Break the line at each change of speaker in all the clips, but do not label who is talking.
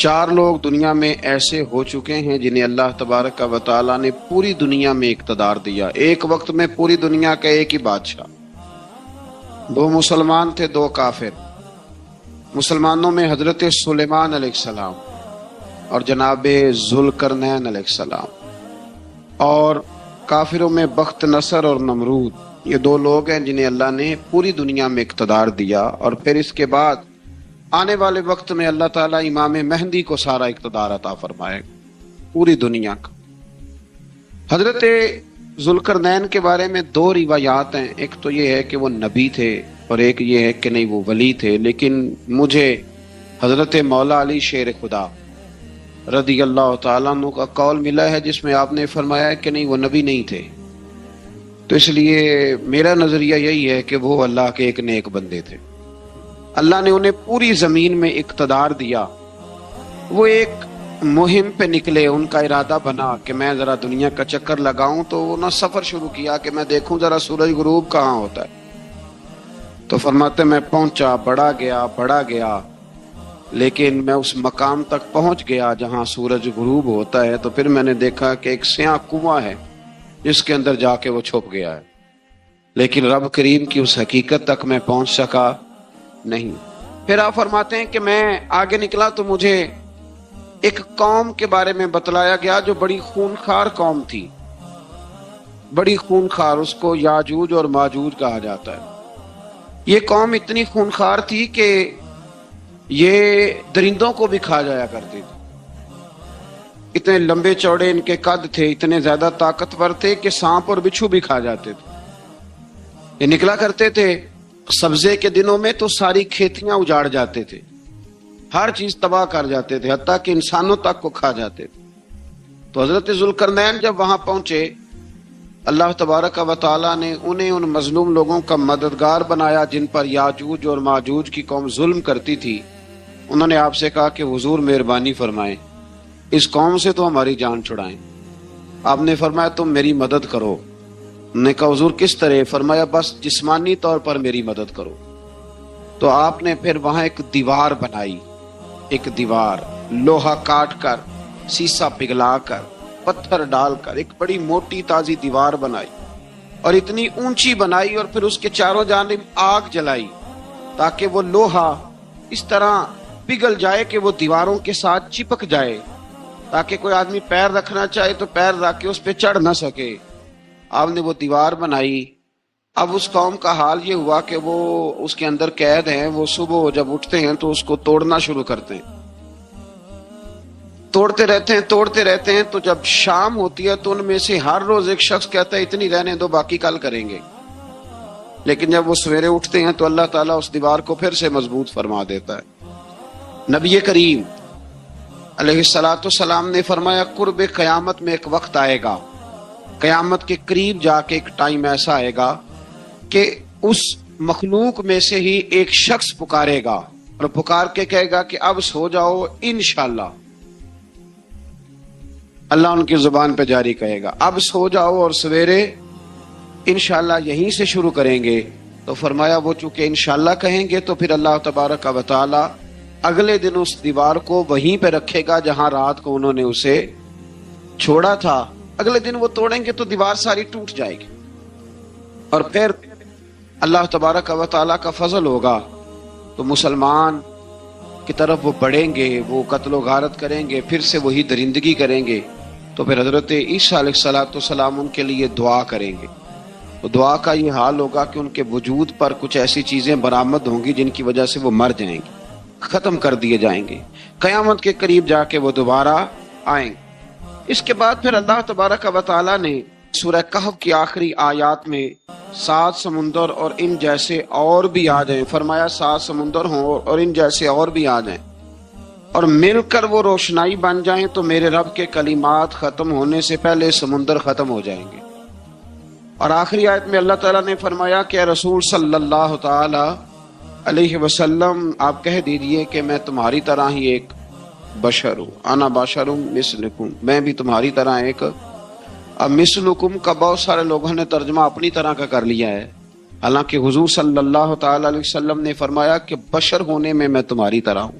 4 لوگ دنیا میں ایسے ہو چکے ہیں جنہیں اللہ تبارک و تعالی نے پوری دنیا میں اقتدار دیا، ایک وقت میں پوری دنیا کا ایک ہی بادشاہ۔ 2 مسلمان تھے، 2 کافر۔ مسلمانوں میں حضرت سلیمان علیہ السلام اور جناب ذوالقرنین علیہ السلام، اور کافروں میں بخت نصر اور نمرود۔ یہ 2 لوگ ہیں جنہیں اللہ نے پوری دنیا میں اقتدار دیا، اور پھر اس کے بعد آنے والے وقت میں اللہ تعالیٰ امام مہدی کو سارا اقتدار عطا فرمائے پوری دنیا کا۔ حضرت ذوالقرنین کے بارے میں 2 روایات ہیں، ایک تو یہ ہے کہ وہ نبی تھے اور ایک یہ ہے کہ نہیں وہ ولی تھے، لیکن مجھے حضرت مولا علی شیر خدا رضی اللہ تعالیٰ عنہ کا قول ملا ہے جس میں آپ نے فرمایا کہ نہیں وہ نبی نہیں تھے، تو اس لیے میرا نظریہ یہی ہے کہ وہ اللہ کے ایک نیک بندے تھے۔ اللہ نے انہیں پوری زمین میں اقتدار دیا۔ وہ ایک مہم پہ نکلے، ان کا ارادہ بنا کہ میں ذرا دنیا کا چکر لگاؤں، تو انہوں نے سفر شروع کیا کہ میں دیکھوں ذرا سورج غروب کہاں ہوتا ہے۔ تو فرماتے میں پہنچا، بڑا گیا، لیکن میں اس مقام تک پہنچ گیا جہاں سورج غروب ہوتا ہے، تو پھر میں نے دیکھا کہ ایک سیاہ کنواں ہے جس کے اندر جا کے وہ چھپ گیا ہے، لیکن رب کریم کی اس حقیقت تک میں پہنچ سکا نہیں۔ پھر آپ فرماتے ہیں کہ میں آگے نکلا تو مجھے ایک قوم کے بارے میں بتلایا گیا جو بڑی خونخوار قوم تھی، بڑی خونخوار، اس کو یاجوج اور ماجوج کہا جاتا ہے۔ یہ قوم اتنی خونخوار تھی کہ یہ درندوں کو بھی کھا جایا کرتی تھی، اتنے لمبے چوڑے ان کے قد تھے، اتنے زیادہ طاقتور تھے کہ سانپ اور بچھو بھی کھا جاتے تھے۔ یہ نکلا کرتے تھے سبزے کے دنوں میں تو ساری کھیتیاں اجاڑ جاتے تھے، ہر چیز تباہ کر جاتے تھے، حتیٰ کہ انسانوں تک کو کھا جاتے تھے۔ تو حضرت ذوالقرنین جب وہاں پہنچے، اللہ تبارک و تعالیٰ نے انہیں ان مظلوم لوگوں کا مددگار بنایا جن پر یاجوج اور ماجوج کی قوم ظلم کرتی تھی۔ انہوں نے آپ سے کہا کہ حضور مہربانی فرمائیں، اس قوم سے تو ہماری جان چھڑائیں۔ آپ نے فرمایا تم میری مدد کرو۔ انہوں نے کہا حضور کس طرح؟ فرمایا بس جسمانی طور پر میری مدد کرو۔ تو آپ نے پھر وہاں ایک دیوار بنائی، ایک دیوار لوہا کاٹ کر، سیسا پگھلا کر، پتھر ڈال کر ایک بڑی موٹی تازی دیوار بنائی، اور اتنی اونچی بنائی، اور پھر اس کے چاروں جانب آگ جلائی تاکہ وہ لوہا اس طرح پگھل جائے کہ وہ دیواروں کے ساتھ چپک جائے، تاکہ کوئی آدمی پیر رکھنا چاہے تو پیر رکھ کے اس پہ چڑھ نہ سکے۔ آپ نے وہ دیوار بنائی۔ اب اس قوم کا حال یہ ہوا کہ وہ اس کے اندر قید ہیں، وہ صبح جب اٹھتے ہیں تو اس کو توڑنا شروع کرتے ہیں، توڑتے رہتے ہیں، تو جب شام ہوتی ہے تو ان میں سے ہر روز ایک شخص کہتا ہے اتنی رہنے دو، باقی کل کریں گے۔ لیکن جب وہ سویرے اٹھتے ہیں تو اللہ تعالیٰ اس دیوار کو پھر سے مضبوط فرما دیتا ہے۔ نبی کریم علیہ الصلوۃ والسلام نے فرمایا قرب قیامت میں ایک وقت آئے گا، قیامت کے قریب جا کے ایک ٹائم ایسا آئے گا کہ اس مخلوق میں سے ہی ایک شخص پکارے گا، اور پکار کے کہے گا کہ اب سو جاؤ انشاءاللہ۔ اللہ ان کی زبان پہ جاری کہے گا اب سو جاؤ اور سویرے انشاءاللہ یہیں سے شروع کریں گے۔ تو فرمایا وہ چونکہ انشاءاللہ کہیں گے تو پھر اللہ تبارک و تعالی اگلے دن اس دیوار کو وہیں پہ رکھے گا جہاں رات کو انہوں نے اسے چھوڑا تھا۔ اگلے دن وہ توڑیں گے تو دیوار ساری ٹوٹ جائے گی، اور پھر اللہ تبارک و تعالی کا فضل ہوگا تو مسلمان کی طرف وہ بڑھیں گے، وہ قتل و غارت کریں گے، پھر سے وہی درندگی کریں گے۔ تو پھر حضرت عیسیٰ علیہ السلام ان کے لیے دعا کریں گے۔ تو دعا کا یہ حال ہوگا کہ ان کے وجود پر کچھ ایسی چیزیں برآمد ہوں گی جن کی وجہ سے وہ مر جائیں گے، ختم کر دیے جائیں گے، قیامت کے قریب جا کے وہ دوبارہ آئیں گے۔ اس کے بعد پھر اللہ تبارک و تعالی نے سورہ کہف کی آخری آیات میں 7 سمندر اور ان جیسے اور بھی آ جائیں، فرمایا 7 سمندر ہوں اور ان جیسے اور بھی آ جائیں، اور مل کر وہ روشنائی بن جائیں، تو میرے رب کے کلمات ختم ہونے سے پہلے سمندر ختم ہو جائیں گے۔ اور آخری آیت میں اللہ تعالیٰ نے فرمایا کہ رسول صلی اللہ تعالی علیہ وسلم آپ کہہ دیجئے کہ میں تمہاری طرح ہی ایک بشر ہوں، انا بشر مثلکم، میں بھی تمہاری طرح ایک۔ اب مثلکم کا بہت سارے لوگوں نے ترجمہ اپنی طرح کا کر لیا ہے، حالانکہ حضور صلی اللہ تعالی علیہ وسلم نے فرمایا کہ بشر ہونے میں تمہاری طرح ہوں۔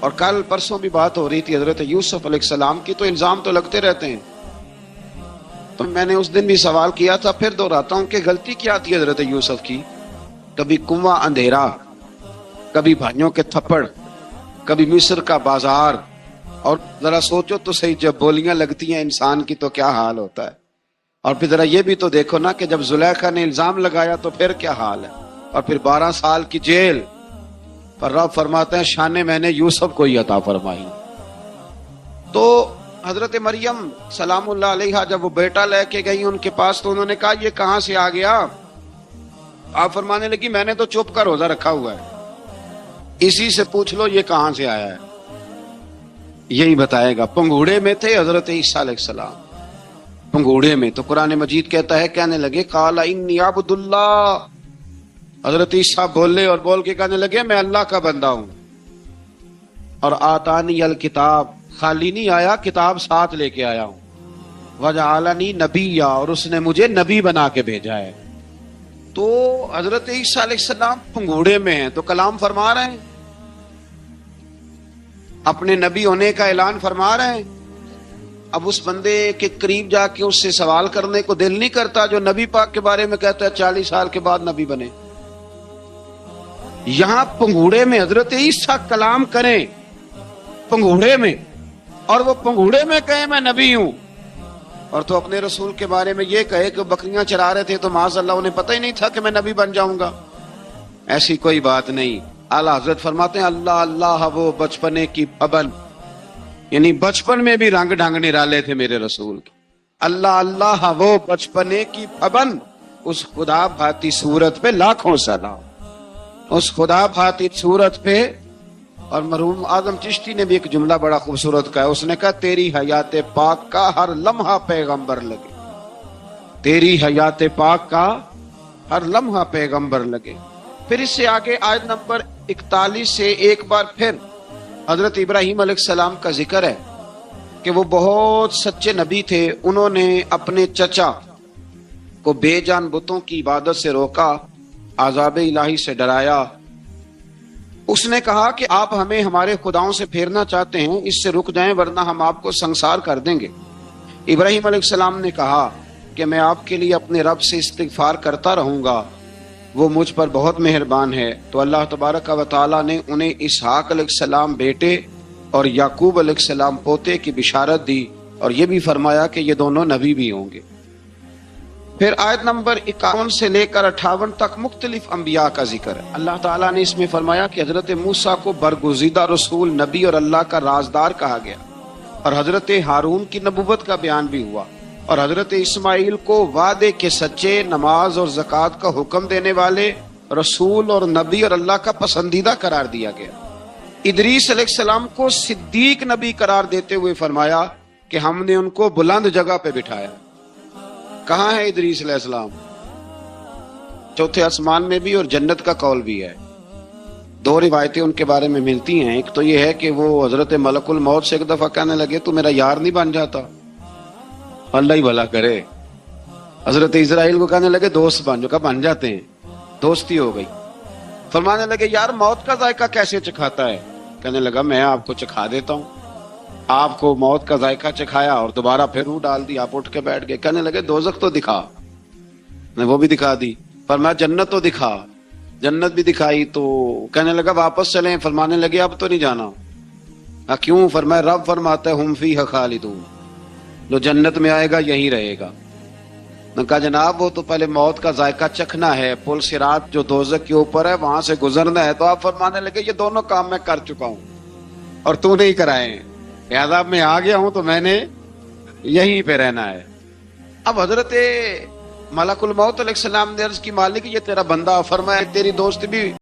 اور کل پرسوں بھی بات ہو رہی تھی حضرت یوسف علیہ السلام کی، تو الزام تو لگتے رہتے ہیں. تو میں نے اس دن بھی سوال کیا تھا، پھر دہراتا ہوں کہ غلطی کیا تھی حضرت یوسف کی؟ کبھی کنواں اندھیرا، کبھی بھائیوں کے تھپڑ، کبھی مصر کا بازار. اور ذرا سوچو تو صحیح، جب بولیاں لگتی ہیں انسان کی تو کیا حال ہوتا ہے. اور پھر ذرا یہ بھی تو دیکھو نا کہ جب زلیخا نے الزام لگایا تو پھر کیا حال ہے. اور پھر 12 سال کی جیل. پر رب فرماتے ہیں شان میں نے یوسف کو ہی عطا فرمائی. تو حضرت مریم سلام اللہ علیہا جب وہ بیٹا لے کے گئی ان کے پاس تو انہوں نے کہا یہ کہاں سے آ گیا؟ آپ فرمانے لگی میں نے تو چپ کر روزہ رکھا ہوا ہے، اسی سے پوچھ لو یہ کہاں سے آیا ہے، یہی بتائے گا. پنگوڑے میں تھے حضرت عیسیٰ علیہ السلام، پنگوڑے میں. تو قرآن مجید کہتا ہے کہنے لگے قال انی عبد اللہ. حضرت عیسیٰ بولے اور بول کے کہنے لگے میں اللہ کا بندہ ہوں. اور آتانی الکتاب، خالی نہیں آیا، کتاب ساتھ لے کے آیا ہوں. وجعلنی نبیا، اور اس نے مجھے نبی بنا کے بھیجا ہے. تو حضرت عیسیٰ علیہ السلام پنگوڑے میں ہیں تو کلام فرما رہے ہیں، اپنے نبی ہونے کا اعلان فرما رہے ہیں. اب اس بندے کے قریب جا کے اس سے سوال کرنے کو دل نہیں کرتا جو نبی پاک کے بارے میں کہتا ہے 40 سال کے بعد نبی بنے. یہاں پنگوڑے میں حضرت عیسیٰ کلام کریں، پنگوڑے میں، اور وہ پنگوڑے میں کہیں میں نبی ہوں. اور تو اپنے رسول کے بارے میں یہ کہے کہ بکریاں چرا رہے تھے تو معاذ اللہ انہیں پتہ ہی نہیں تھا کہ میں نبی بن جاؤں گا. ایسی کوئی بات نہیں. اعلیٰ حضرت فرماتے ہیں اللہ اللہ وہ بچپنے کی پابند، یعنی بچپن میں بھی رنگ ڈھنگ نرالے تھے میرے رسول کے. اللہ اللہ وہ بچپنے کی پابند، اس خدا بھاتی صورت پہ لاکھوں سلام، اس خدا بھاتی صورت پہ. اور مرحوم اعظم چشتی نے بھی ایک جملہ بڑا خوبصورت کہا، اس نے کہا تیری حیات پاک کا ہر لمحہ پیغمبر لگے، تیری حیات پاک کا ہر لمحہ پیغمبر لگے. پھر اس سے آگے آیت نمبر 41 سے ایک بار پھر حضرت ابراہیم علیہ السلام کا ذکر ہے کہ وہ بہت سچے نبی تھے. انہوں نے اپنے چچا کو بے جان بتوں کی عبادت سے روکا، عذاب الہی سے ڈرایا. اس نے کہا کہ آپ ہمیں ہمارے خداؤں سے پھیرنا چاہتے ہیں، اس سے رک جائیں ورنہ ہم آپ کو سنسار کر دیں گے. ابراہیم علیہ السلام نے کہا کہ میں آپ کے لیے اپنے رب سے استغفار کرتا رہوں گا، وہ مجھ پر بہت مہربان ہے. تو اللہ تبارک و تعالیٰ نے انہیں اسحاق علیہ السلام بیٹے اور یعقوب علیہ السلام پوتے کی بشارت دی، اور یہ بھی فرمایا کہ یہ دونوں نبی بھی ہوں گے. پھر آیت نمبر 51 سے لے کر 58 تک مختلف انبیاء کا ذکر ہے. اللہ تعالیٰ نے اس میں فرمایا کہ حضرت موسیٰ کو برگزیدہ رسول، نبی اور اللہ کا رازدار کہا گیا، اور حضرت ہارون کی نبوت کا بیان بھی ہوا، اور حضرت اسماعیل کو وعدے کے سچے، نماز اور زکوٰۃ کا حکم دینے والے رسول اور نبی اور اللہ کا پسندیدہ قرار دیا گیا. ادریس علیہ السلام کو صدیق نبی قرار دیتے ہوئے فرمایا کہ ہم نے ان کو بلند جگہ پہ بٹھایا. کہاں ہے ادریس علیہ السلام؟ چوتھے آسمان میں بھی، اور جنت کا قول بھی ہے. 2 روایتیں ان کے بارے میں ملتی ہیں. ایک تو یہ ہے کہ وہ حضرت ملک الموت سے ایک دفعہ کہنے لگے تو میرا یار نہیں بن جاتا؟ اللہ ہی بھلا کرے. حضرت اسرائیل کو کہنے لگے دوست بن جو، کہا بن جاتے ہیں. دوستی ہو گئی. فرمانے لگے یار موت کا ذائقہ کیسے چکھاتا ہے؟ کہنے لگا میں آپ کو چکھا دیتا ہوں. آپ کو موت کا ذائقہ چکھایا اور دوبارہ پھر روح ڈال دی، آپ اٹھ کے بیٹھ گئے. کہنے لگے دوزخ تو دکھا، نے وہ بھی دکھا دی. فرمایا جنت تو دکھا، جنت بھی دکھائی. تو کہنے لگا واپس چلیں. فرمانے لگے اب تو نہیں جانا. کیوں؟ فرمایا رب فرماتا ہے ہم فیہا خالدون، جو جنت میں آئے گا یہی رہے گا. نے کہا جناب وہ تو پہلے موت کا ذائقہ چکھنا ہے، پل صراط جو دوزخ کے اوپر ہے وہاں سے گزرنا ہے. تو آپ فرمانے لگے یہ دونوں کام میں کر چکا ہوں اور تو نہیں کرائے ہیں، لہذا میں آ گیا ہوں تو میں نے یہیں پہ رہنا ہے. اب حضرت ملک الموت علیہ السلام نے عرض کی مالک یہ تیرا بندہ. فرمایا تیری دوست بھی